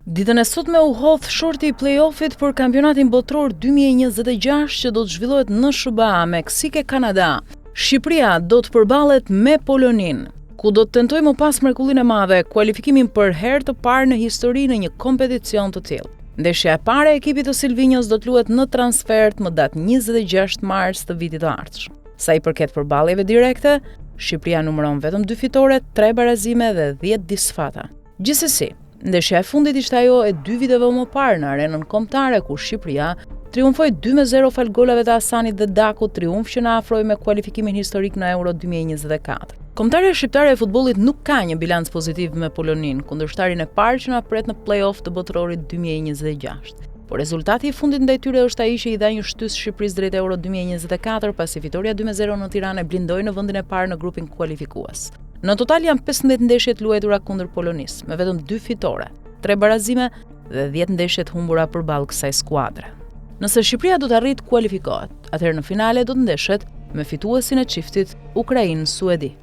Ditën e sotme u hodh shorti i play-offit për kampionatin botror 2026 që do të zhvillohet në SBA, Meksik e Kanada. Shqipëria do të përballet me Polonin, ku do të tentojë më pas mrekullinë e madhe, kualifikimin për herë të parë në histori në një kompeticion të tillë. Ndeshja e parë e ekipit të Silvinjos do të luhet në transfert më datë 26 mars të vitit të ardhshëm. Sa i përket përballjeve direkte, Shqipëria numëron vetëm 2 fitore, 3 barazime dhe 10 disfata. Gjithsesi, ndeshja e fundit ishte ajo e 2 viteve më parë në arenën kombëtare ku Shqipëria triumfoi 2-0 fal golave të Hasanit dhe Dakut, triumf që na afroi me kualifikimin historik në Euro 2024. Kombëtarja shqiptare e futbollit nuk ka një bilanc pozitiv me Polonin, kundërshtarin e parë që na pret në play-off të botrorit 2026. Por rezultati i fundit ndaj tyre është ai që i dha një shtys Shqipërisë drejt Euro 2024 pasi fitoria 2-0 në Tiranë e blindoi në vendin e parë në grupin kualifikues. Në total janë 15 ndeshje të luajtura kundër Polonisë, me vetëm 2 fitore, 3 barazime dhe 10 ndeshje të humbura përballë kësaj skuadre. Nëse Shqipëria do të arrijë të kualifikohet, atëherë në finale do të ndeshet me fituesin e çiftit Ukrainë-Suedi.